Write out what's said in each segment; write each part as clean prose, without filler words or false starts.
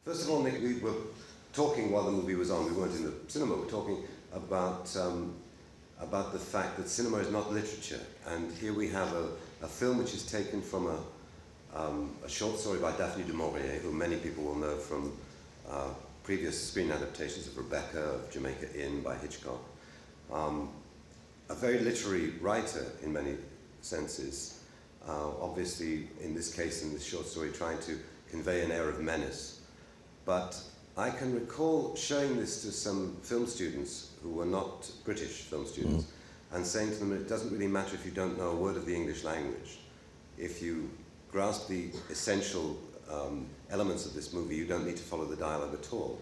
First of all, Nick, we were talking while the movie was on. We weren't in the cinema. We were talking about the fact that cinema is not literature. And here we have a film which is taken from a short story by Daphne du Maurier, who many people will know from previous screen adaptations of Rebecca, of Jamaica Inn by Hitchcock. A very literary writer in many senses. Obviously, in this case, in this short story, trying to convey an air of menace. But I can recall showing this to some film students who were not British film students and saying to them, it doesn't really matter if you don't know a word of the English language. If you grasp the essential elements of this movie, you don't need to follow the dialogue at all.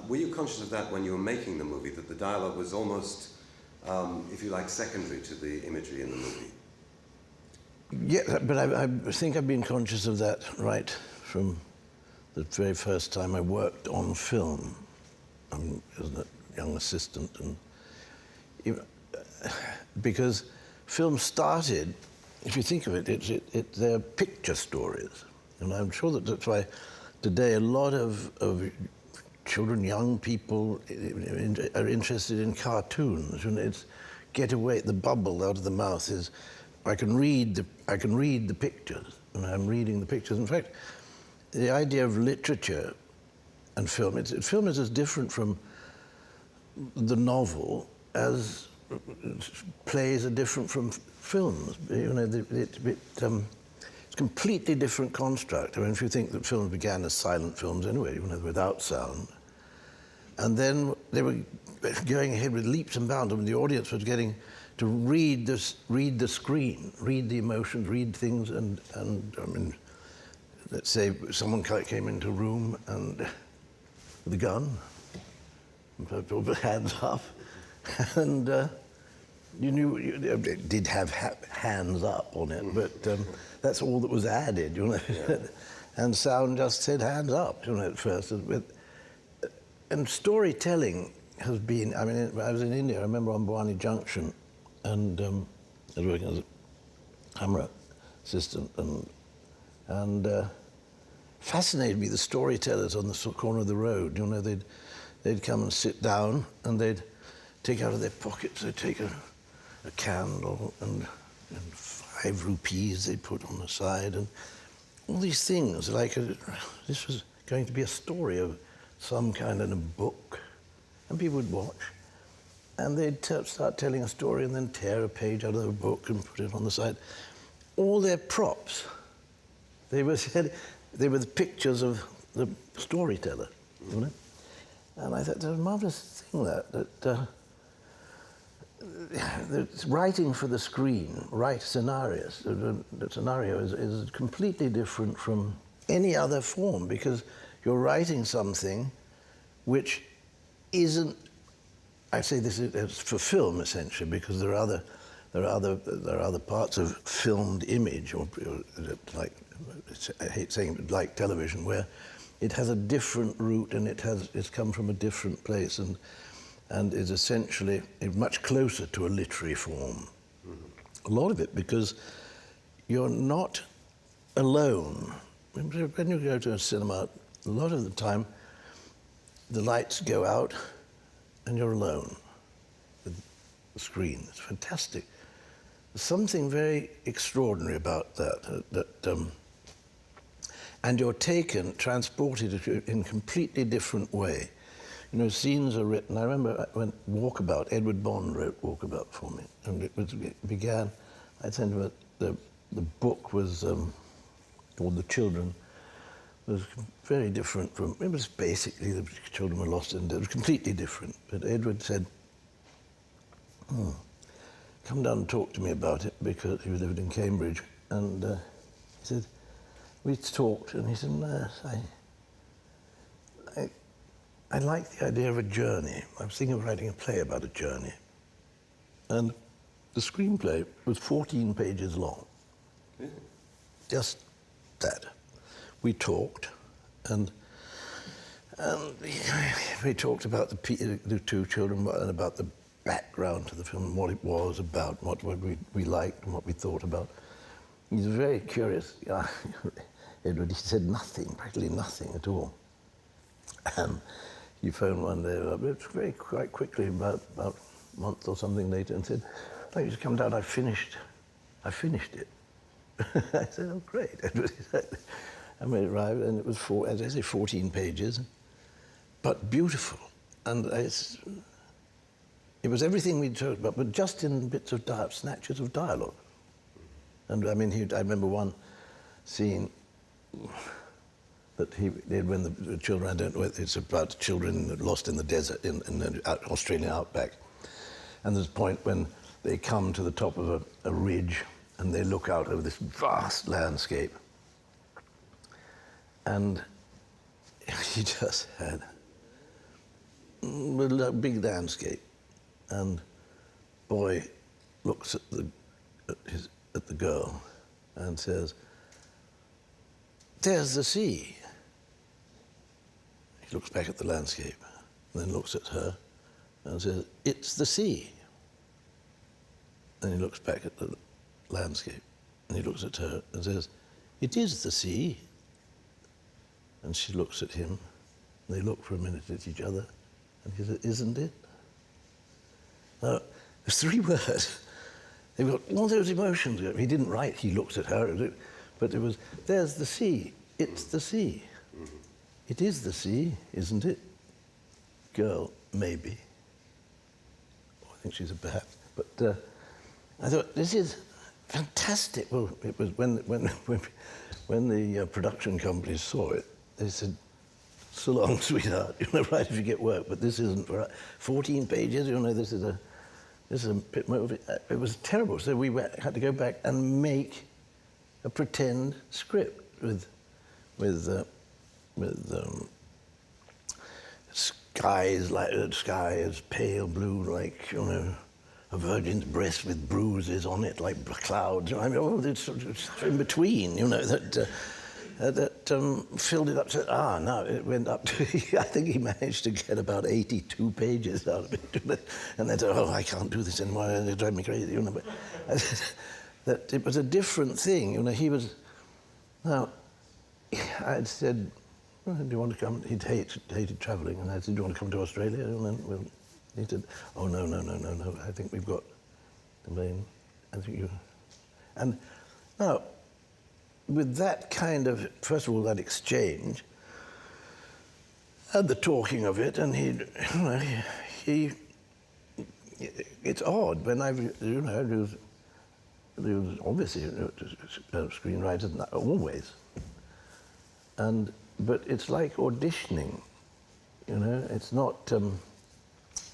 Were you conscious of that when you were making the movie, that the dialogue was almost, if you like, secondary to the imagery in the movie? Yeah, but I think I've been conscious of that right from the very first time I worked on film. As a young assistant, and because film started, if you think of it, they're picture stories, and I'm sure that's why today a lot of children, young people, are interested in cartoons. And it's get away, the bubble out of the mouth is, I can read the pictures, and I'm reading the pictures. In fact, the idea of literature and film, film is as different from the novel as plays are different from films. You know, it's a completely different construct. I mean, if you think that films began as silent films anyway, you know, without sound, and then they were going ahead with leaps and bounds. I mean, the audience was getting to read the screen, read the emotions, read things, and I mean, let's say someone came into a room and with a gun, and put their hands up, and you knew it did have hands up on it, but that's all that was added, you know. Yeah. And sound just said hands up, you know, at first. And storytelling has been, I mean, I was in India, I remember on Bwani Junction, and I was working as a camera assistant, and fascinated me, the storytellers on the corner of the road. You know, they'd come and sit down, and they'd take out of their pockets, they'd take a candle and 5 rupees they'd put on the side, and all these things, like this was going to be a story of some kind of a book, and people would watch, and they'd start telling a story and then tear a page out of the book and put it on the side. All their props, they were the pictures of the storyteller, you know? And I thought, there's a marvelous thing that writing for the screen, write scenarios. The scenario is completely different from any other form, because you're writing something which isn't, I say this is for film essentially, because there are other parts of filmed image, or like, I hate saying it, like television, where it has a different root and it's come from a different place, and is essentially much closer to a literary form. Mm-hmm. A lot of it because you're not alone. When you go to a cinema, a lot of the time the lights go out and you're alone with the screen. It's fantastic. There's something very extraordinary about that. And you're transported in a completely different way. You know, scenes are written. I remember when Walkabout, Edward Bond wrote Walkabout for me, and it began, I think the book was called The Children, was very different from, it was basically the children were lost and it was completely different. But Edward said, come down and talk to me about it, because he lived in Cambridge, and he said, we talked, and he said, no, I like the idea of a journey. I was thinking of writing a play about a journey. And the screenplay was 14 pages long. Yeah. Just that. We talked, and we talked about the 2 children and about the background to the film, and what it was about, what we liked and what we thought about. He's very curious. Edward, he said nothing, practically nothing at all. And he phoned one day, quite quickly, about a month or something later, and said, "I'd like you to come down, I finished it." I said, "Oh, great." And we arrived, and it was, as I say, 14 pages, but beautiful. And it was everything we'd talked about, but just in bits of snatches of dialogue. And I mean, I remember one scene that he did when the children, I don't know, it's about children lost in the desert in the Australian outback. And there's a point when they come to the top of a ridge and they look out over this vast landscape. And he just had a big landscape. And boy looks at the girl and says, "There's the sea." He looks back at the landscape, and then looks at her and says, "It's the sea." Then he looks back at the landscape, and he looks at her and says, "It is the sea." And she looks at him, and they look for a minute at each other, and he says, "Isn't it?" Now, there's 3 words. They've got all those emotions. He didn't write, he looks at her, but it was, "There's the sea, it's the sea. It is the sea, isn't it? Girl, maybe." I think she's a perhaps. But I thought, this is fantastic. Well, it was when the production companies saw it, they said, "So long, sweetheart, right if you get work, but this isn't for us. 14 pages, this is a bit more. It was terrible." So we had to go back and make a pretend script with skies like the sky is pale blue, like a virgin's breast with bruises on it, like clouds. I mean, all this stuff in between, that filled it up. So, no, it went up to, I think he managed to get about 82 pages out of it. And they said, "Oh, I can't do this anymore, they drive me crazy." But that it was a different thing. He was, now, I'd said, "Well, do you want to come?" He'd hated traveling, and I said, "Do you want to come to Australia?" And then, he said, "Oh, no, I think we've got the main, I think you..." And now, with that kind of, first of all, that exchange, and the talking of it, and it's odd when there's obviously screenwriters, always, but it's like auditioning, it's not,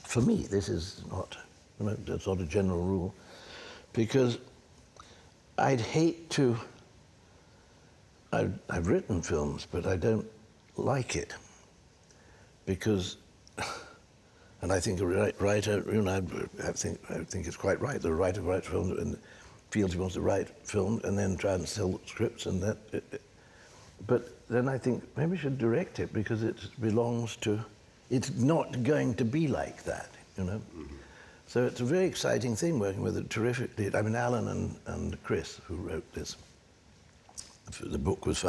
for me, this is not, that's not a general rule, because I'd hate to, I've written films, but I don't like it, because, and I think a writer, I think it's quite right. The writer writes films and feels he wants to write films and then try and sell scripts and that. But then I think maybe we should direct it, because it belongs to, it's not going to be like that, Mm-hmm. So it's a very exciting thing working with a terrific lead. I mean, Alan and Chris, who wrote this, the book was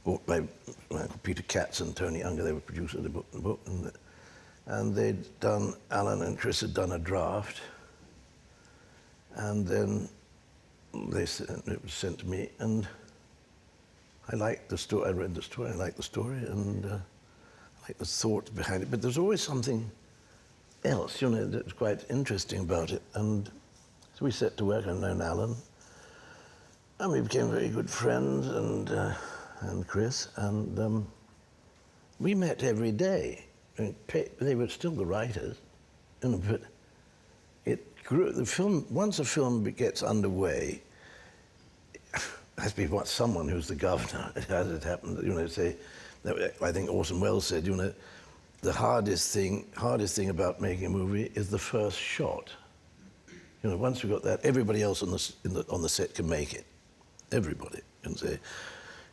bought by Peter Katz and Tony Unger. They were producers of the book, and Alan and Chris had done a draft, and then it was sent to me, and I liked the story. I read the story. I liked the story, and I liked the thought behind it. But there's always something else, that's quite interesting about it. And so we set to work. I've known Alan, and we became very good friends, and Chris, and we met every day. They were still the writers, but it grew. The film, once a film gets underway, it has to be someone who's the governor, as it happened. Say, I think Orson Welles said, the hardest thing about making a movie is the first shot. Once we got that, everybody else on the set can make it. Everybody can say,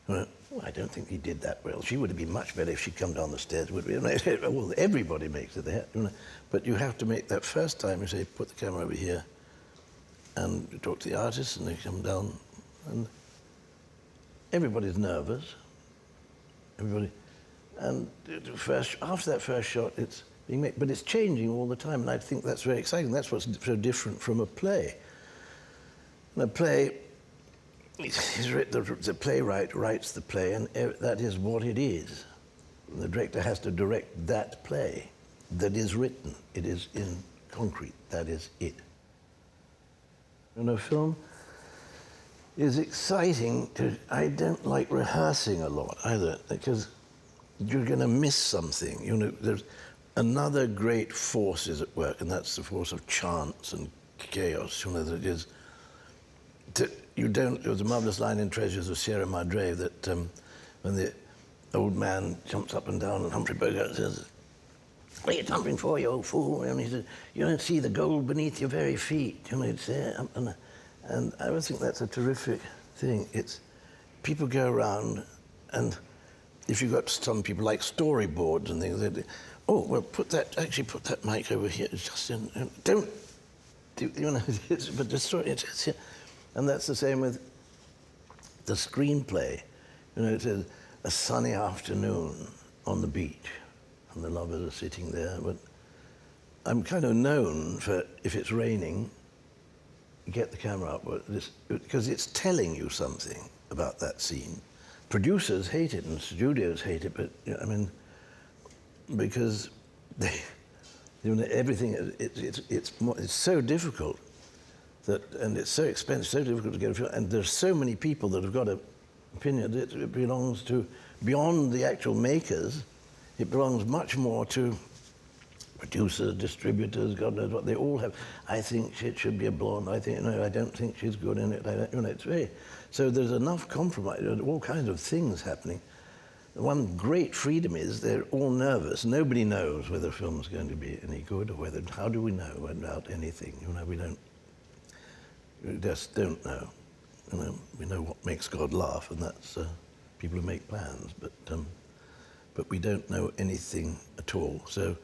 "Oh, I don't think he did that well. She would have been much better if she'd come down the stairs." Well, everybody makes it there, but you have to make that first time. You say, "Put the camera over here," and you talk to the artists, and they come down, and everybody's nervous. Everybody, And after that first shot, it's being made, but it's changing all the time, and I think that's very exciting. That's what's so different from a play. In a play, the playwright writes the play, and that is what it is. And the director has to direct that play that is written. It is in concrete. That is it. And a film is exciting. I don't like rehearsing a lot either, because you're going to miss something. You know, there's another great force is at work, and that's the force of chance and chaos. You know, that is. There was a marvelous line in Treasures of Sierra Madre that when the old man jumps up and down, and Humphrey Bogart says, "What are you jumping for, you old fool?" And he said, "You don't see the gold beneath your very feet." You know, it's there. And I would think that's a terrific thing. It's people go around, and if you've got some people like storyboards and things, they oh, well, put that mic over here. It's just in, don't do, you know, but the story, it's here. And that's the same with the screenplay. You know, it says, a sunny afternoon on the beach, and the lovers are sitting there. But I'm kind of known for, if it's raining, get the camera up, because it's telling you something about that scene. Producers hate it and studios hate it, but you know, I mean, because they, you know, everything, it's so difficult that, and it's so expensive, so difficult to get a film, and there's so many people that have got an opinion that it belongs to, beyond the actual makers, it belongs much more to producers, distributors, God knows what, they all have, I think it should be a blonde, I think, no, I don't think she's good in it, I don't, you know, it's very, so there's enough compromise, all kinds of things happening. One great freedom is they're all nervous. Nobody knows whether a film's going to be any good or whether, how do we know about anything? You know, we just don't know. You know, we know what makes God laugh, and that's people who make plans, but we don't know anything at all. So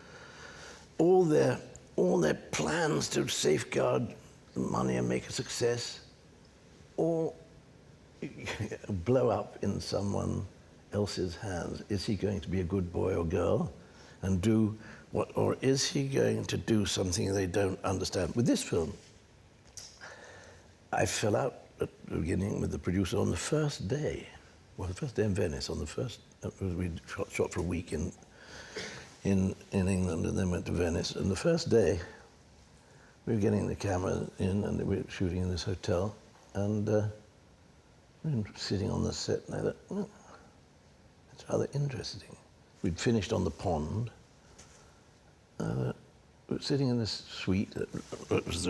all their plans to safeguard the money and make a success all blow up in someone else's hands. Is he going to be a good boy or girl and do what, or is he going to do something they don't understand? With this film, I fell out at the beginning with the producer on the first day. Well, the first day in Venice, on the first, we shot for a week in England and then went to Venice. And the first day, we were getting the camera in and we were shooting in this hotel. And we were sitting on the set and I thought, oh, that's rather interesting. We'd finished on the pond. We were sitting in this suite. It was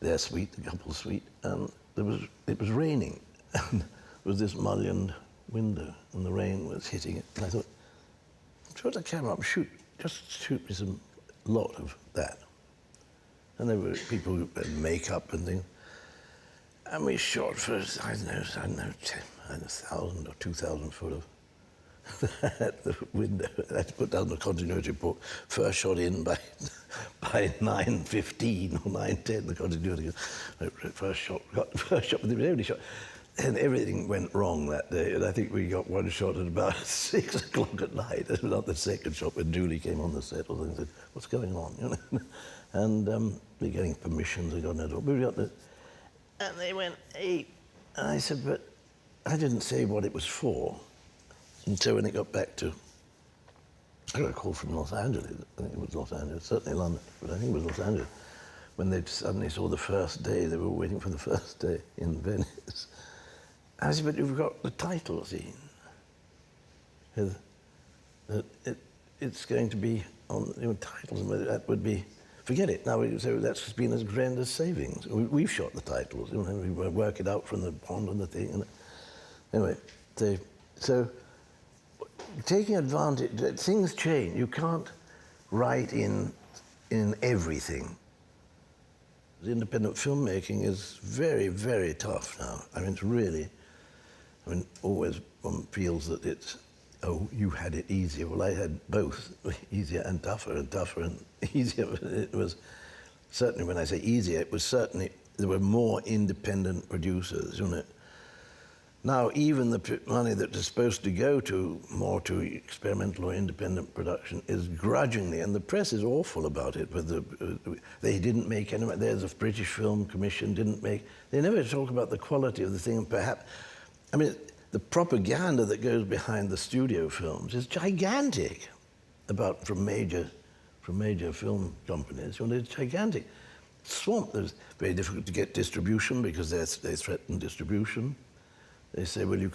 their suite, the couple's suite, and it was raining. And there was this mullioned window, and the rain was hitting it. And I thought, put the camera up, just shoot me some lot of that. And there were people who had makeup and things. And we shot for, I don't know, 1,000 or 2,000 foot of at the window. I had to put down the continuity report. First shot in by 9:15 or 9:10. The continuity. First shot, got the first shot, but it was the only shot. And everything went wrong that day. And I think we got one shot at about 6 o'clock at night. It was not the second shot when Julie came on the set or something and said, "What's going on?" You know? And we're getting permissions. We got no. We got the, and they went 8. And I said, but I didn't say what it was for. And so when it got back to, I got a call from Los Angeles. I think it was Los Angeles, certainly London, but I think it was Los Angeles. When they suddenly saw the first day, they were waiting for the first day in Venice. I said, but you've got the title scene. It's going to be on titles, that would be, forget it. Now, so that's been as grand as savings. We've shot the titles, we work it out from the pond and the thing. And anyway, so taking advantage, things change. You can't write in everything. Independent filmmaking is very, very tough now. I mean, it's really, always one feels that it's, oh, you had it easier. Well, I had both, easier and tougher and easier. It was, certainly when I say easier, it was certainly, there were more independent producers, now even the money that is supposed to go to more to experimental or independent production is grudgingly, and the press is awful about it, but they didn't make any, there's a British Film Commission, didn't make, they never talk about the quality of the thing, and perhaps, I mean, the propaganda that goes behind the studio films is gigantic from major film companies. Well, it's gigantic. Swamped. It's very difficult to get distribution because they threaten distribution. They say, well, you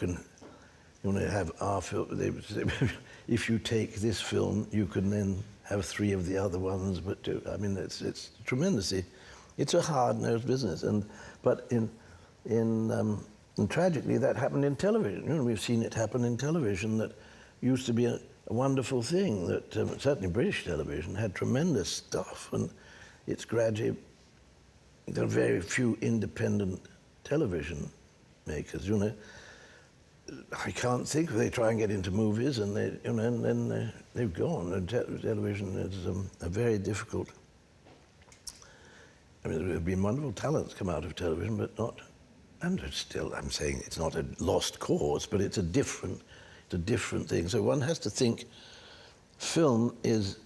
want to have our film. They say, if you take this film, you can then have 3 of the other ones. But I mean, it's tremendously, it's a hard-nosed business. But tragically, that happened in television. You know, we've seen it happen in television. That used to be a wonderful thing. That certainly British television had tremendous stuff, and it's gradually. There are very few independent television makers, you know. I can't think. They try and get into movies, and then they've gone. And television is a very difficult. I mean, there have been wonderful talents come out of television, but not. And it's still, I'm saying it's not a lost cause, but it's a different thing. So one has to think. Film is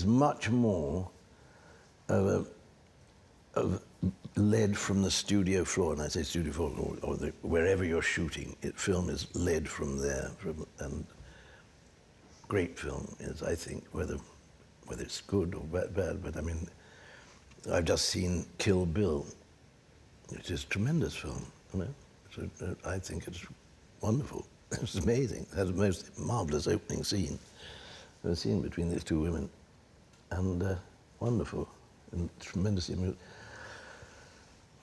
much more of led from the studio floor, and I say studio floor, or wherever you're shooting, film is led from there. And great film is, I think, whether it's good or bad, but I mean, I've just seen Kill Bill, which is a tremendous film. You know? So, I think it's wonderful. It's amazing. It has the most marvelous opening scene I've ever seen between these 2 women, and wonderful and tremendously amusing.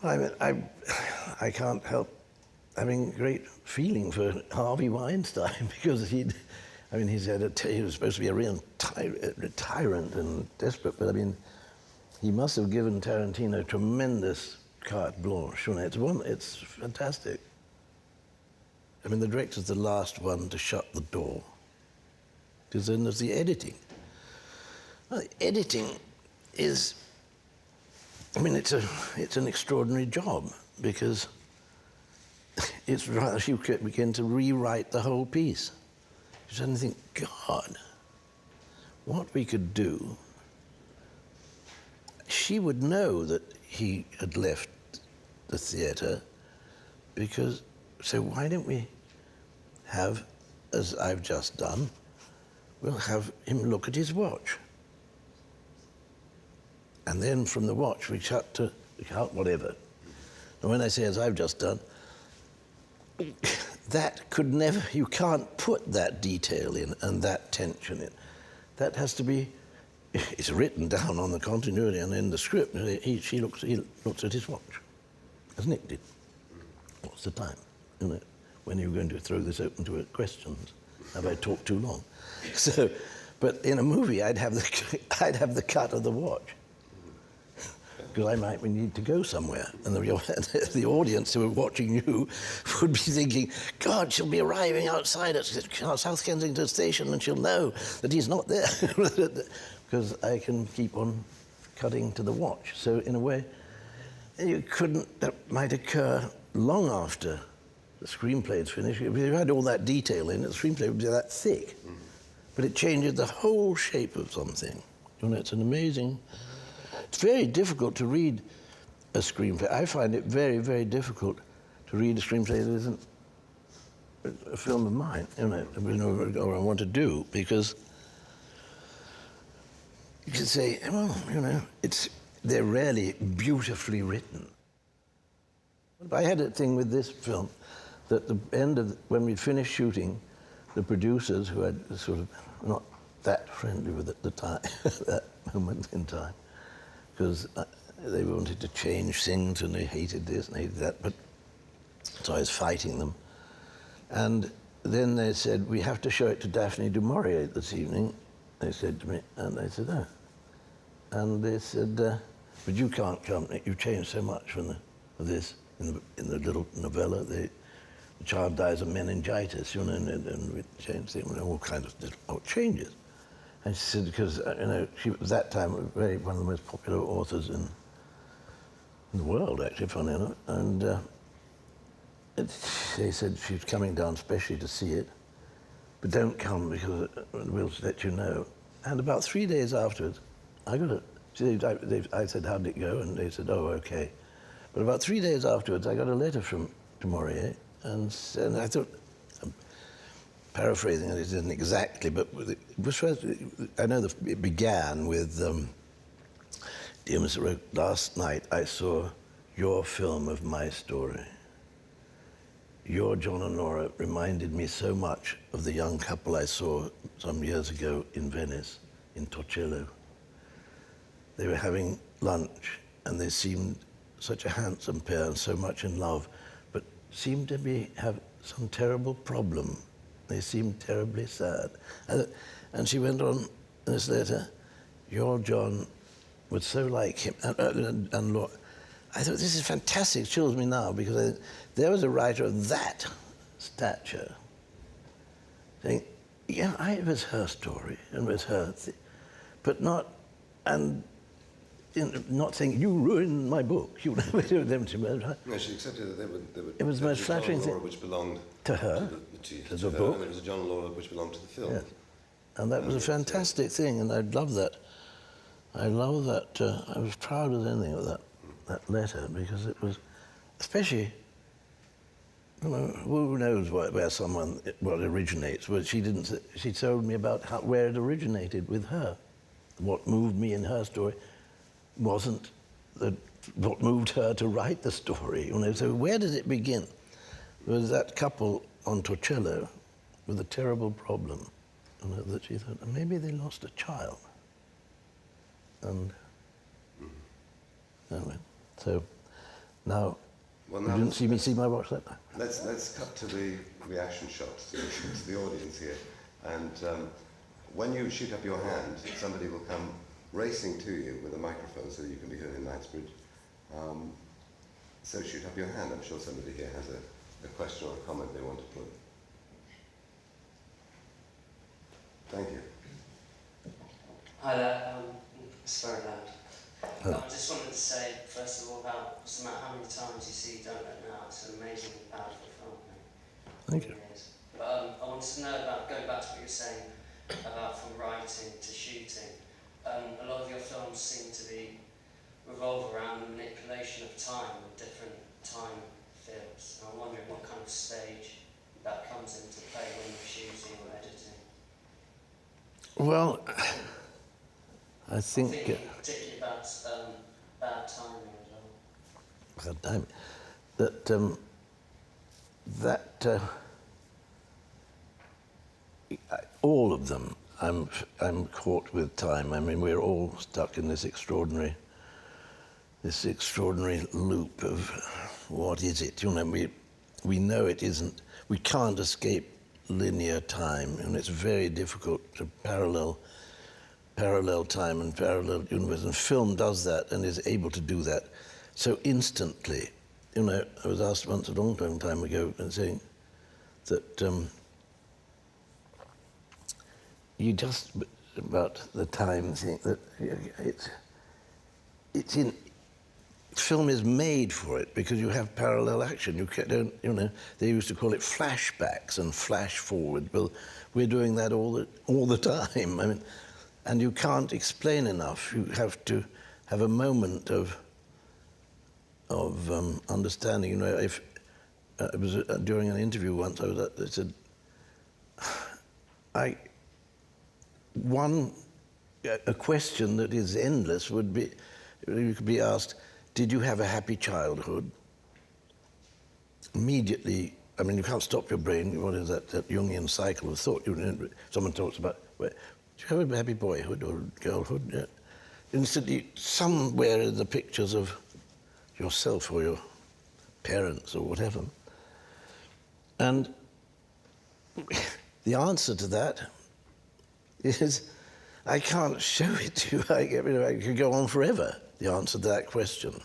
I mean, I can't help having great feeling for Harvey Weinstein because he was supposed to be a real tyrant and desperate, but I mean, he must have given Tarantino tremendous carte blanche. It's fantastic. I mean, the director's the last one to shut the door, because then there's the editing. Well, the editing is. I mean, it's an extraordinary job because it's rather you begin to rewrite the whole piece. You suddenly think, God, what we could do. She would know that he had left the theatre because. So why don't we have, as I've just done, we'll have him look at his watch. And then from the watch, we cut to whatever. And when I say as I've just done, that could never, you can't put that detail in and that tension in. That has to be, it's written down on the continuity and in the script. He looks at his watch, as Nic did. What's the time? You know, when are you going to throw this open to questions? Have I talked too long? So, but in a movie, I'd have the cut of the watch. Because I might need to go somewhere. And the audience who are watching you would be thinking, God, she'll be arriving outside at South Kensington Station and she'll know that he's not there. Because I can keep on cutting to the watch. So in a way, that might occur long after the screenplay is finished. If you had all that detail in it, the screenplay would be that thick. But it changes the whole shape of something. You know, it's an amazing... It's very difficult to read a screenplay. I find it very, very difficult to read a screenplay that isn't a film of mine, you know, or I want to do, because you can say, well, you know, they're rarely beautifully written. I had a thing with this film that the end of, when we'd finished shooting, the producers, who I'd sort of not that friendly with at the time, that moment in time, because they wanted to change things and they hated this and hated that, but so I was fighting them. And then they said, we have to show it to Daphne du Maurier this evening, they said to me, and I said, oh. And they said, but you can't come, you've changed so much from this. In the little novella, the child dies of meningitis, you know, and we changed things, all kinds of little changes. And she said, because, you know, she was that time one of the most popular authors in the world, actually, funny enough. And They said she was coming down specially to see it, but don't come because we'll let you know. And about 3 days afterwards, I got a. I said, "How did it go?" And they said, "Oh, okay." But about 3 days afterwards, I got a letter from du Maurier, and I thought, I'm paraphrasing it isn't exactly, but it was first, I know it began with, "Dear Mr. Roeg, last night I saw your film of my story. Your John and Laura reminded me so much of the young couple I saw some years ago in Venice, in Torcello. They were having lunch, and they seemed such a handsome pair and so much in love, but seemed to have some terrible problem. They seemed terribly sad." And she went on in this letter, "Your John would so like him." And Laura, I thought, this is fantastic. It chills me now, because there was a writer of that stature saying, yeah, it was her story, and it was her, but not, and not saying, you ruined my book. You never do them to me. No, she accepted that they were It was the most flattering thing. Which belonged to her, to the her, book. and it was a John and Laura which belonged to the film. Yes. And that was a fantastic thing, and I love that. I love that. I was proud as anything of that letter, because it was, especially, you know, who knows where someone, what originates. But she didn't. She told me about where it originated with her. What moved me in her story wasn't what moved her to write the story. You know, so where did it begin? There was that couple on Torcello with a terrible problem, you know, that she thought maybe they lost a child. And anyway, so now, you didn't see me see my watch that time. Let's cut to the reaction shots to the audience here, and when you shoot up your hand, somebody will come racing to you with a microphone so that you can be heard in Knightsbridge. So shoot up your hand. I'm sure somebody here has a question or a comment they want to put. Thank you. Hi there, it's very loud. I just wanted to say, first of all, about no matter how many times you see Don't Let Now, it's an amazingly powerful film. Thank you. But I wanted to know about, going back to what you were saying about from writing to shooting, a lot of your films seem to revolve around the manipulation of time with different time fields. And I'm wondering what kind of stage that comes into play when you're shooting or editing. Well, I think... I'm thinking particularly about bad timing as well. Bad timing. All of them, I'm caught with time. I mean, we're all stuck in this extraordinary loop of what is it? You know, we know it isn't. We can't escape linear time, and it's very difficult to parallel time and parallel universe. And film does that and is able to do that so instantly. You know, I was asked once a long time ago, and saying that you just about the time thing, that it's in. Film is made for it because you have parallel action. You know, they used to call it flashbacks and flash forward. Well, we're doing that all the time. I mean, and you can't explain enough. You have to have a moment of understanding. You know, if it was during an interview once, I said, a question that is endless would be, you could be asked, did you have a happy childhood? Immediately, I mean, you can't stop your brain. What is that Jungian cycle of thought? Someone talks about, do you have a happy boyhood or girlhood? Yeah. Instantly, somewhere in the pictures of yourself or your parents or whatever. And the answer to that is, I can't show it to you. I could go on forever, the answer to that question.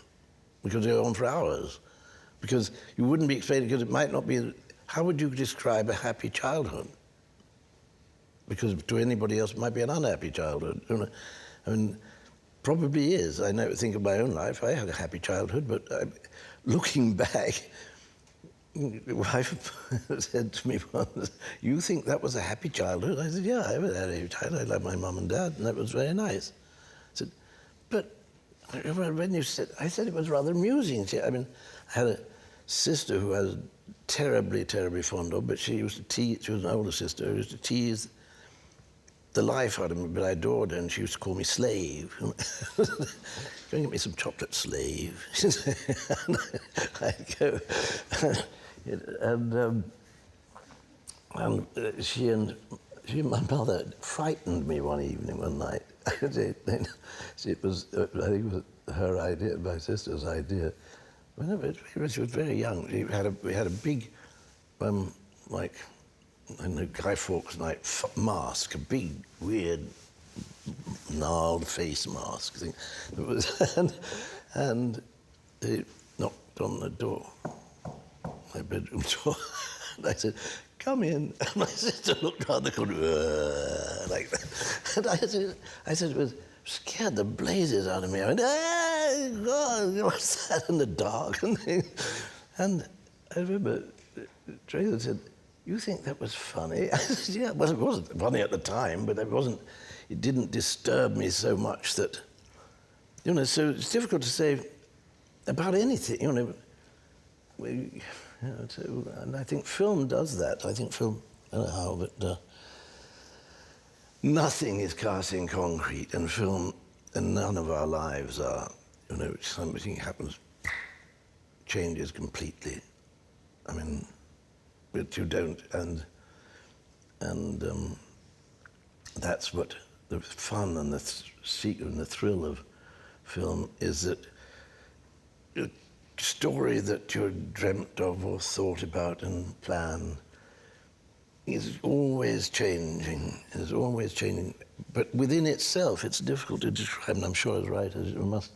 We could go on for hours. Because you wouldn't be explaining, because it might not be, how would you describe a happy childhood? Because to anybody else, it might be an unhappy childhood. You know? I mean, probably is. I think of my own life. I had a happy childhood, but looking back, My wife said to me once, "You think that was a happy childhood?" I said, "Yeah, I had a happy childhood. I loved my mum and dad, and that was very nice." I said, "But when you said," I said, "it was rather amusing." I mean, I had a sister who I was terribly, terribly fond of, but she used to tease, she was an older sister, who used to tease the life out of me, but I adored her, and she used to call me slave. Go and get me some chocolate, slave. And I'd go, she and my mother frightened me one evening, one night. It was, I think it was her idea, my sister's idea. When she was very young, we had a big, like, in the Guy Fawkes night mask, a big, weird, gnarled face mask thing. It was, and they knocked on the door, my bedroom door, and I said, "Come in." And my sister looked round the corner, like that. And I said, it was scared the blazes out of me. I went, "Ah, God, what's that in the dark?" And I remember Tracy said, "You think that was funny?" I said, "Yeah, well, it wasn't funny at the time, but it didn't disturb me so much that, you know, so it's difficult to say about anything, you know. And I think film does that. I think film, I don't know how, but nothing is cast in concrete, and film, and none of our lives are, you know, something happens, changes completely. I mean, but you don't, and that's what the fun and the secret and the thrill of film is, that a story that you're dreamt of or thought about and planned is always changing, but within itself it's difficult to describe, and I'm sure as writers you must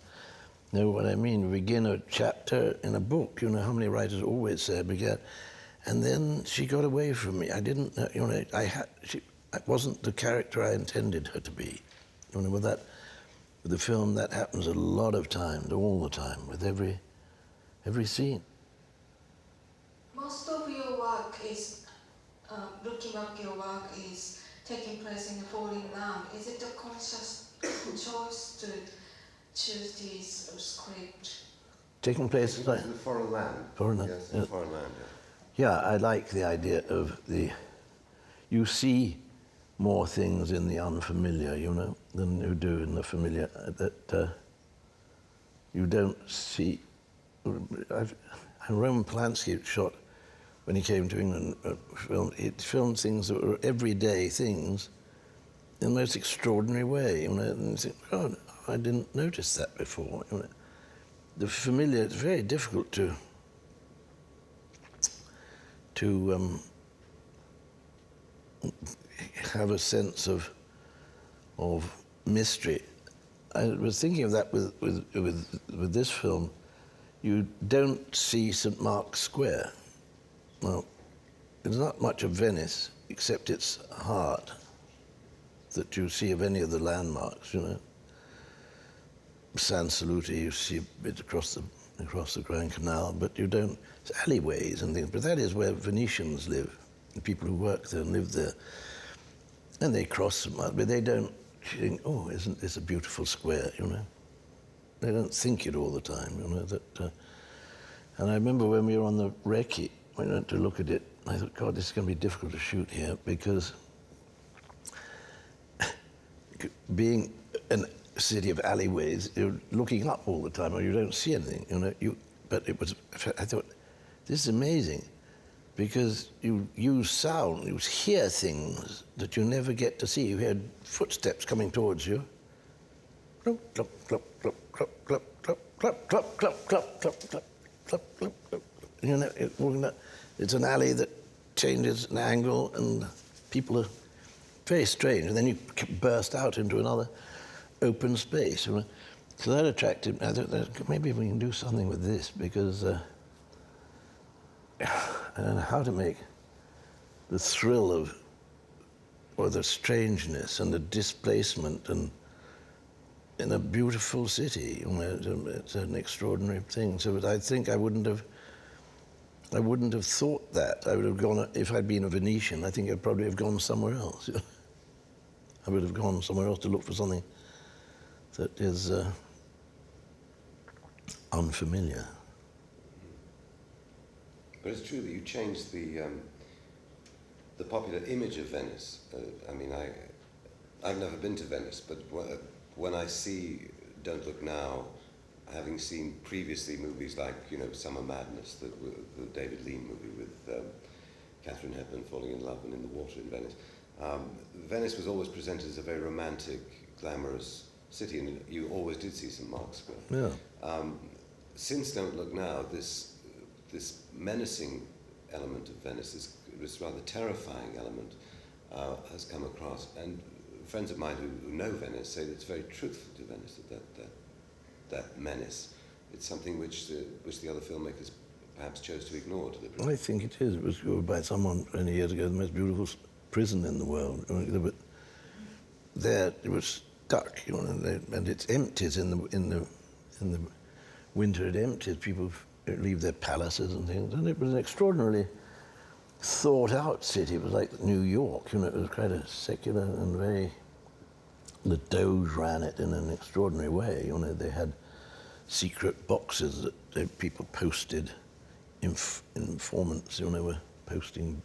know what I mean. We begin a chapter in a book, you know, how many writers always say, began, and then she got away from me. I didn't know, you know, I wasn't the character I intended her to be. You know, with the film, that happens a lot of times, all the time, with every scene. Most of your work is, looking back, your work is taking place in a foreign land. Is it a conscious choice to choose this script? Taking place in a foreign land. Foreign land. Yes, in a foreign land, yeah. Yeah, I like the idea of you see more things in the unfamiliar, you know, than you do in the familiar, that you don't see. Roman Polanski shot, when he came to England, he filmed things that were everyday things in the most extraordinary way, you know, and you think, God, I didn't notice that before. You know. The familiar, it's very difficult to have a sense of mystery. I was thinking of that with this film. You don't see St. Mark's Square. Well, there's not much of Venice except its heart that you see of any of the landmarks, you know. San Salute, you see a bit across the Grand Canal, but you don't, it's alleyways and things, but that is where Venetians live, the people who work there and live there. And they cross them, but they don't think, oh, isn't this a beautiful square, you know? They don't think it all the time, you know. And I remember when we were on the recce, we went to look at it, I thought, God, this is going to be difficult to shoot here, because being a city of alleyways, you're looking up all the time, or you don't see anything, you know. But I thought, this is amazing, because you use sound, you hear things that you never get to see. You hear footsteps coming towards you. Clup, clup, clup, clup, clup, clup, clup, clup, clup, clup, clup, clup, clup, clup, clup, clup. You know, it's an alley that changes an angle, and people are very strange. And then you burst out into another open space. You know? So that attracted me. I thought, maybe we can do something with this, because I don't know how to make the thrill of, or the strangeness and the displacement and in a beautiful city. You know, it's an extraordinary thing. So I think I wouldn't have I wouldn't have thought that. I would have gone, if I'd been a Venetian, I think I'd probably have gone somewhere else. I would have gone somewhere else to look for something that is unfamiliar. But it's true that you changed the popular image of Venice. I mean, I've never been to Venice, but when I see Don't Look Now, having seen previously movies like, you know, Summer Madness, the David Lean movie with Catherine Hepburn falling in love and in the water in Venice, Venice was always presented as a very romantic, glamorous city, and you always did see some marks. Yeah. Since Don't Look Now, this menacing element of Venice, this rather terrifying element, has come across. And friends of mine who know Venice say that it's very truthful to Venice, that menace. It's something which the other filmmakers perhaps chose to ignore deliberately. I think it is. It was by someone many years ago, the most beautiful prison in the world. But there it was stuck, you know, and it empties in the winter. It empties. People leave their palaces and things, and it was an extraordinarily thought-out city. It was like New York, you know. It was quite a secular and very. The Doge ran it in an extraordinary way. You know, they had secret boxes that people posted. Informants, you know, were posting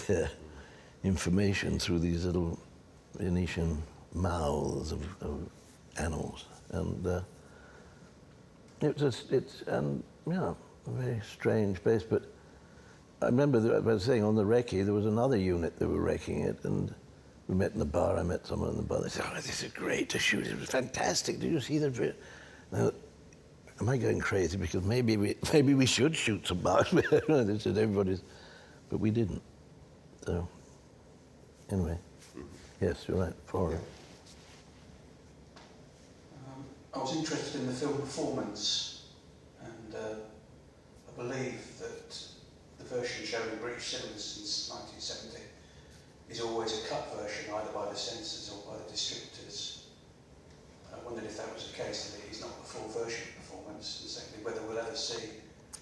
their information through these little Venetian mouths of annals, and it's a very strange place. But I remember I was saying on the recce there was another unit that were wrecking it, and we met in the bar. I met someone in the bar. They said, "Oh, this is great to shoot. It was fantastic. Did you see the?" Now, am I going crazy? Because maybe we should shoot some bars. They said everybody's, but we didn't. So anyway, yes, you're right. Foreign. I was interested in the film performance, and I believe that the version shown in British cinemas since 1970 is always a cut version, either by the censors or by the distributors. I wondered if that was the case, that it is not the full version of performance, and secondly, whether we'll ever see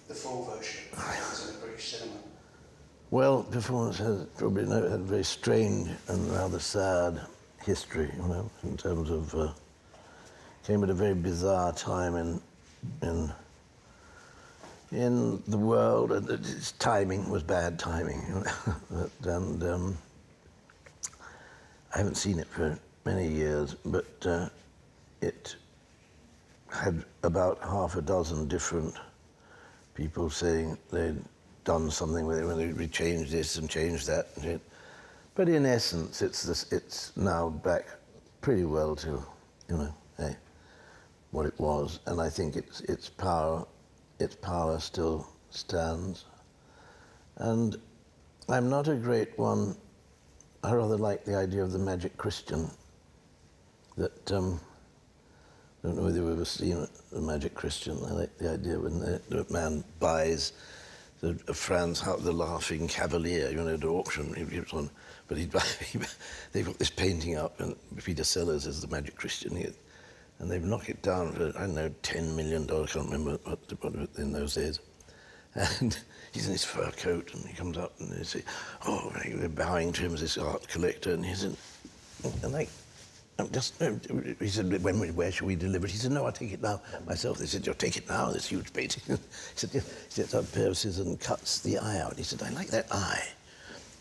the full version of performance in a British cinema. Well, performance has probably had a very strange and rather sad history, you know, in terms of came at a very bizarre time in the world, and its timing was bad timing, you know. And I haven't seen it for many years, but it had about half a dozen different people saying they'd done something with it, when we changed this and changed that. But in essence, it's now back pretty well to, you know, hey, what it was, and I think its power still stands. And I'm not a great one. I rather like the idea of the magic Christian. That I don't know whether you've ever seen it, the magic Christian. I like the idea when the man buys the Franz Haupt, the Laughing Cavalier, you know, at auction. But they've got this painting up, and Peter Sellers is the magic Christian here. And they've knocked it down for, I don't know, $10 million, I can't remember what in those days. And he's in his fur coat, and he comes up, and they say, oh, they're bowing to him as this art collector, and he said, he said, where shall we deliver it? He said, no, I'll take it now myself. They said, you'll take it now, this huge painting. He said, yeah. He sets up a pair of scissors and cuts the eye out. He said, I like that eye.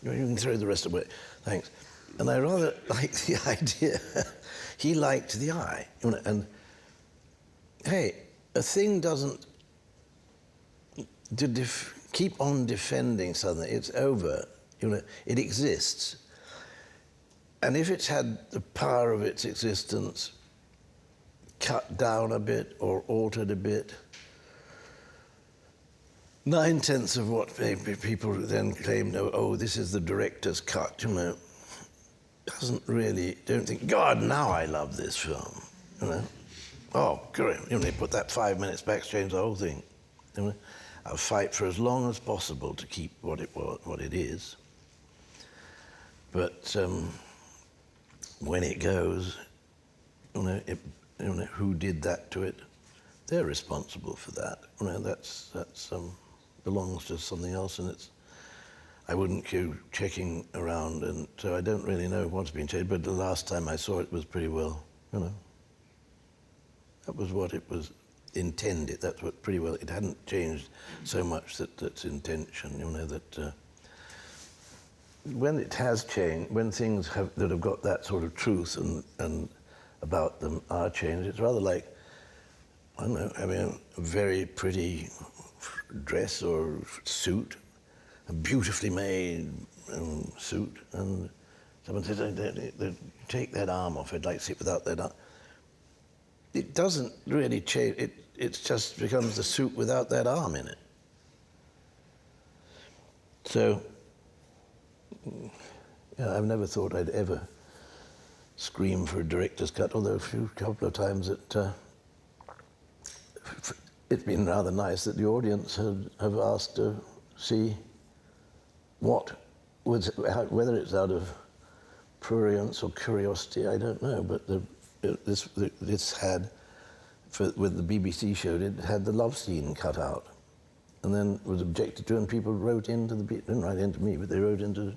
You can throw the rest away, thanks. And I rather like the idea. He liked the eye, you know, and hey, a thing doesn't keep on defending something. It's over, you know. It exists, and if it's had the power of its existence cut down a bit or altered a bit, 9/10 of what people then claim, oh, this is the director's cut, you know. Don't think, God, now I love this film, you know. Oh, great, you know, they put that 5 minutes back, change the whole thing. You know? I'll fight for as long as possible to keep what it is. But when it goes, you know, who did that to it? They're responsible for that. You know, that's belongs to something else, and I wouldn't go checking around, and so I don't really know what's been changed, but the last time I saw it was pretty well, that was what it was intended. That's what pretty well, it hadn't changed so much that's intention, that when it has changed, when things that have got that sort of truth and about them are changed, it's rather like, I don't know, having a very pretty dress or suit, a beautifully made suit, and someone says, take that arm off, I'd like to see it without that arm. It doesn't really change, it just becomes the suit without that arm in it. So, yeah, I've never thought I'd ever scream for a director's cut, although a couple of times it's been rather nice that the audience have asked to see whether it's out of prurience or curiosity, I don't know, but this had, with the BBC show, it had the love scene cut out, and then was objected to, and people wrote into didn't write into me, but they wrote into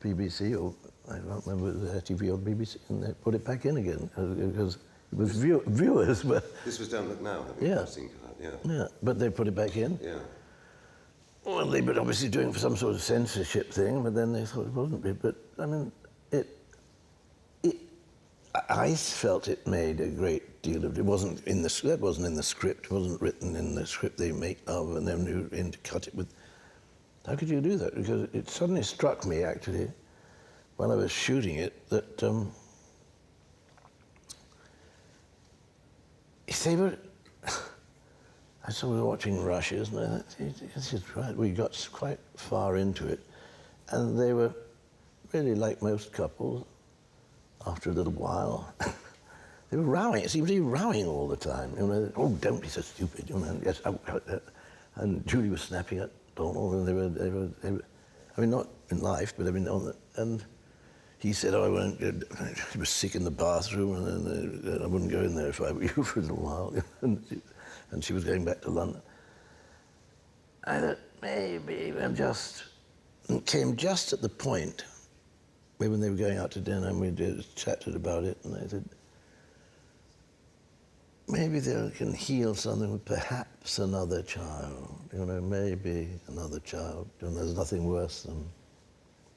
BBC, or I don't remember if it was TV or BBC, and they put it back in again, because it was viewers were... This was done now, having yeah. love scene cut out, yeah. Yeah, but they put it back in. Yeah. Well, they were obviously doing for some sort of censorship thing, but then they thought it wasn't. But I mean, I felt it made a great deal of. It wasn't in the script. That wasn't in the script. It wasn't written in the script they make of, and then knew in to cut it with. How could you do that? Because it suddenly struck me, actually, while I was shooting it, that if they were. I saw we were watching Rushes, and I thought, this is right. We got quite far into it, and they were really like most couples. After a little while, they were rowing. It seemed to be rowing all the time. Oh, don't be so stupid. Yes. And Julie was snapping at Donald, and they were. I mean, not in life, but I mean on the. And he said, "Oh, I won't." He was sick in the bathroom, and then I wouldn't go in there if I were you for a little while. And she was going back to London. I thought, maybe it came just at the point where when they were going out to dinner and we chatted about it, and I said, maybe they can heal something with perhaps another child, maybe another child. There's nothing worse than,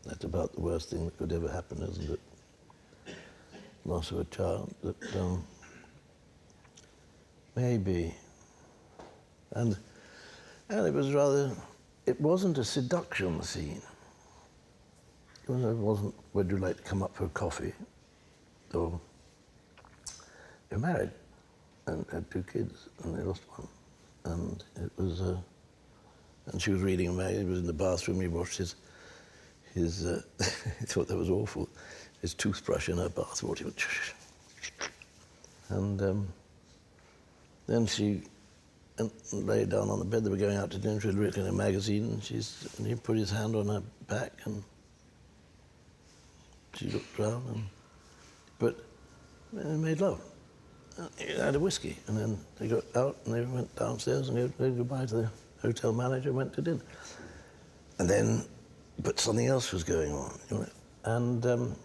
that's about the worst thing that could ever happen, isn't it? Loss of a child. That maybe. And it was rather, it wasn't a seduction scene. It wasn't, would you like to come up for a coffee? Or they're married and had 2 kids, and they lost one. And it was, and she was reading a magazine. He was in the bathroom. He washed his he thought that was awful. His toothbrush in her bathwater. And then she lay down on the bed. They were going out to dinner. She had written a magazine, and he put his hand on her back, and she looked round, but they made love. He had a whiskey, and then they got out and they went downstairs and they goodbye to the hotel manager and went to dinner. And then, but something else was going on, And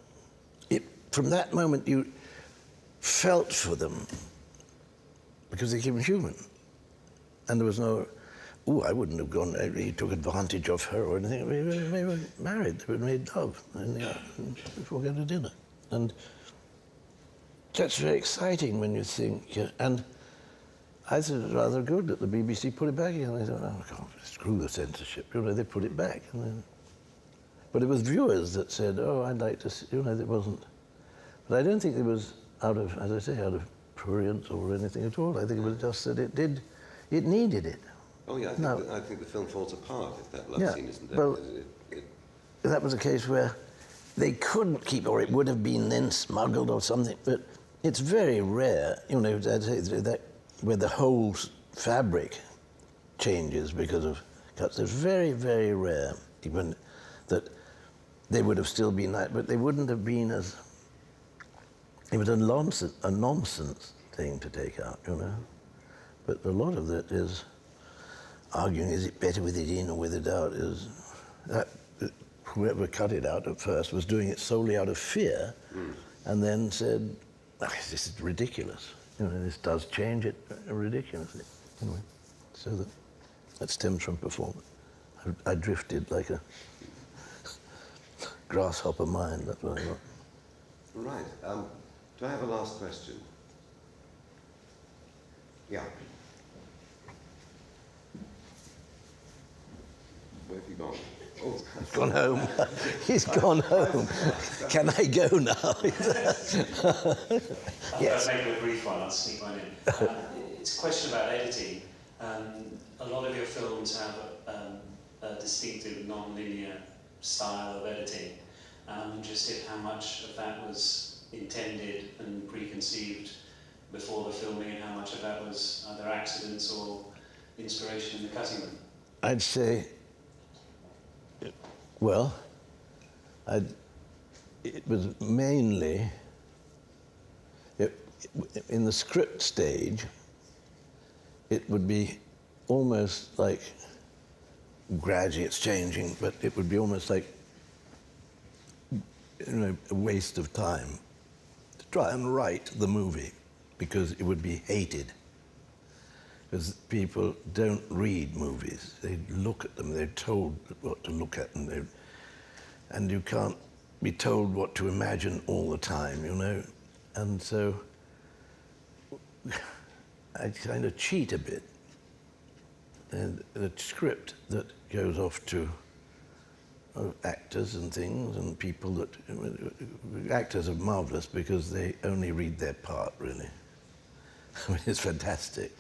from that moment, you felt for them because they became human. And there was no, I wouldn't have gone, he took advantage of her or anything. We were married, we made love before going to dinner. And that's very exciting when you think, and I thought it was rather good that the BBC put it back in. They thought, oh, God, screw the censorship. They put it back. But it was viewers that said, oh, I'd like to see, it wasn't. But I don't think it was out of, as I say, out of prurience or anything at all. I think it was just that it needed it. Oh yeah, I think the film falls apart if that love scene isn't there. Well, that was a case where they couldn't keep, or it would have been then smuggled or something, but it's very rare, I'd say that where the whole fabric changes because of cuts. It's very, very rare, even that they would have still been like, but they wouldn't have been as, it was a nonsense thing to take out, But a lot of it is, arguing, is it better with it in or with it out? Whoever cut it out at first was doing it solely out of fear, and then said, this is ridiculous. This does change it ridiculously. Anyway, so that stems from performance. I drifted like a grasshopper mind, that's what I got. Right. Do I have a last question? Yeah. Where have you gone? Oh, He's gone home. He's gone home. Can I go now? Yes. I'll make it a brief one, I'll sneak one in. It's a question about editing. A lot of your films have a distinctive non-linear style of editing. I'm interested how much of that was intended and preconceived before the filming and how much of that was either accidents or inspiration in the cutting room. I'd say, well, it was mainly, in the script stage, it would be almost like, gradually it's changing, but it would be almost like, a waste of time to try and write the movie, because it would be hated. Because people don't read movies. They look at them, they're told what to look at, and you can't be told what to imagine all the time, And so I kind of cheat a bit. And the script that goes off to actors and things and people that... Actors are marvelous because they only read their part, really. I mean, it's fantastic.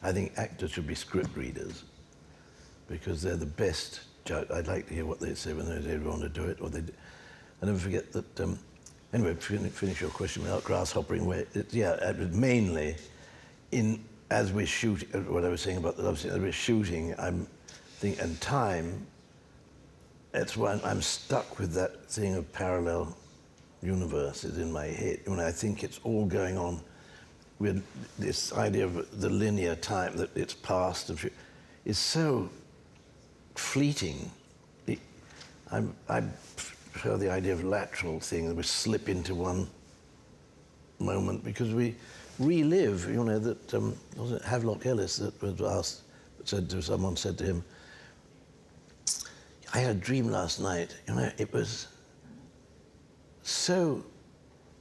I think actors should be script readers because they're the best judge. I'd like to hear what they say when they want to do it. I never forget that... anyway, finish your question without grasshoppering away. It was mainly as we're shooting, what I was saying about the love scene, as we're shooting, and time, that's why I'm stuck with that thing of parallel universes in my head. I think it's all going on with this idea of the linear time, that it's past and future, is so fleeting. I prefer the idea of lateral thing, that we slip into one moment, because we relive, that, was it Havelock Ellis that was asked, someone said to him, I had a dream last night, it was so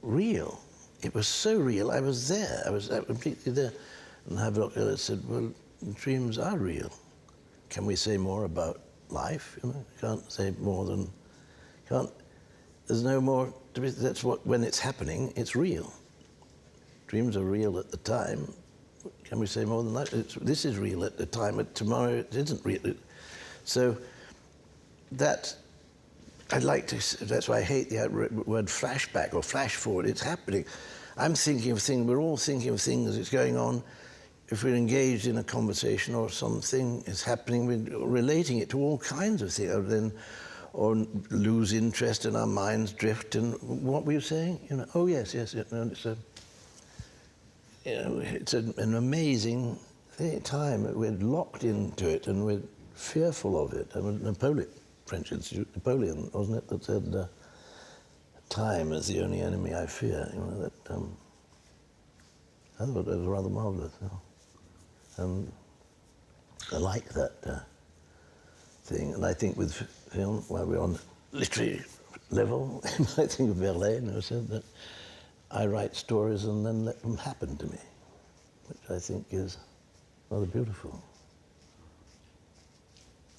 real. It was so real, I was there, I was completely there. And Havelock Ellis said, well, dreams are real. Can we say more about life? Can't say more than, there's no more, that's what, when it's happening, it's real. Dreams are real at the time. Can we say more than that? This is real at the time, but tomorrow it isn't real. So that, that's why I hate the word flashback or flash forward. It's happening. I'm thinking of things, we're all thinking of things that's going on. If we're engaged in a conversation or something is happening, we're relating it to all kinds of things, or lose interest and our minds drift. And what were you saying? Oh yes. It's an amazing time. We're locked into it and we're fearful of it. I mean, French Institute, Napoleon, wasn't it, that said, time is the only enemy I fear. I thought that was rather marvelous. And I like that thing. And I think with film, while we're on literary level, I think of Verlaine, who said that I write stories and then let them happen to me, which I think is rather beautiful.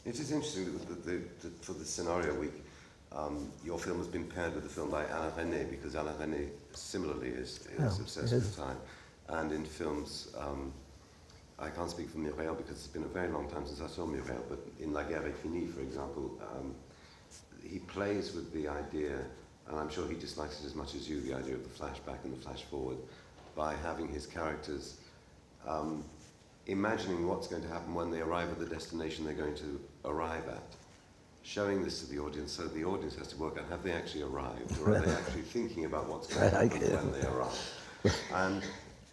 It is interesting that for the scenario week, your film has been paired with a film by Alain Resnais, because Alain Resnais similarly is obsessed with time. And in films, I can't speak for Muriel because it's been a very long time since I saw Muriel, but in La Guerre est finie, for example, he plays with the idea, and I'm sure he dislikes it as much as you, the idea of the flashback and the flash forward, by having his characters imagining what's going to happen when they arrive at the destination they're going to arrive at, showing this to the audience so the audience has to work out, have they actually arrived, or are they actually thinking about what's going to happen when they arrive? And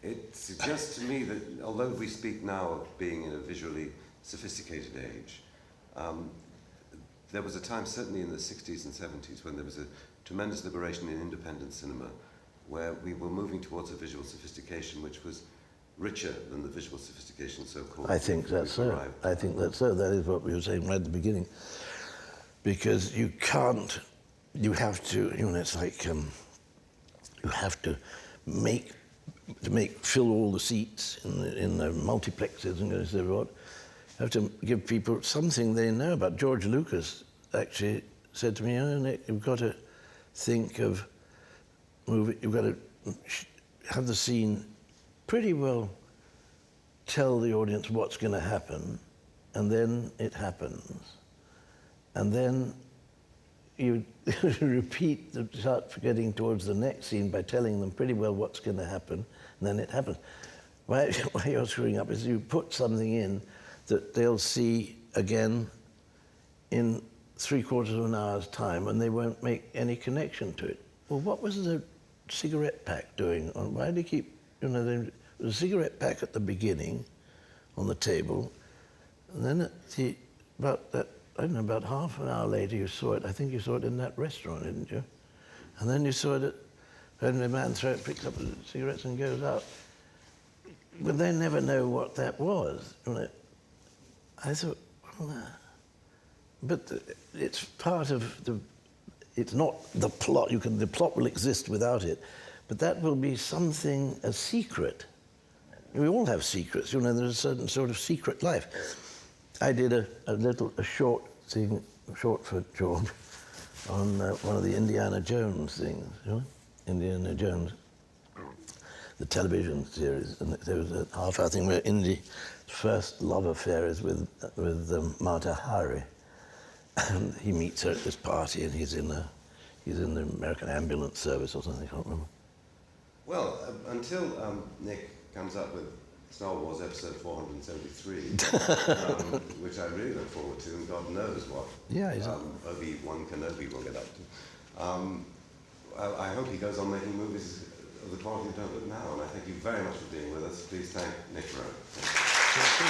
it suggests to me that although we speak now of being in a visually sophisticated age. There was a time, certainly in the 60s and 70s, when there was a tremendous liberation in independent cinema, where we were moving towards a visual sophistication which was richer than the visual sophistication so-called. I think that's so. I think that's so. That is what we were saying right at the beginning. Because you can't, you have to, you know, it's like you have to fill all the seats in the multiplexes and go so what. You have to give people something they know about. George Lucas actually said to me, "Oh, Nick, you've got to think of movie. You've got to have the scene pretty well tell the audience what's going to happen, and then it happens, and then you repeat, start getting towards the next scene by telling them pretty well what's going to happen, and then it happens. Why you're screwing up is you put something in that they'll see again in 3/4 of an hour's time, and they won't make any connection to it. Well, what was the cigarette pack doing? Why did he keep, you know, there was a cigarette pack at the beginning on the table, and then about half an hour later you saw it. I think you saw it in that restaurant, didn't you? And then you saw it when the man picks up the cigarettes and goes out. But they never know what that was. I thought, well, but it's part of the. It's not the plot. The plot will exist without it, but that will be something, a secret. We all have secrets, you know. There's a certain sort of secret life. I did a short thing, short for George, on one of the Indiana Jones things, you know, Indiana Jones, the television series, and there was a half-hour thing where Indy's first love affair is with Mata Hari. And he meets her at this party, and he's in the American Ambulance Service or something. I can't remember. Well, until Nick comes up with Star Wars Episode 473, which I really look forward to, and God knows what Obi-Wan Kenobi will get up to. I hope he goes on making movies of the quality we don't look now, and I thank you very much for being with us. Please thank Nic Roeg.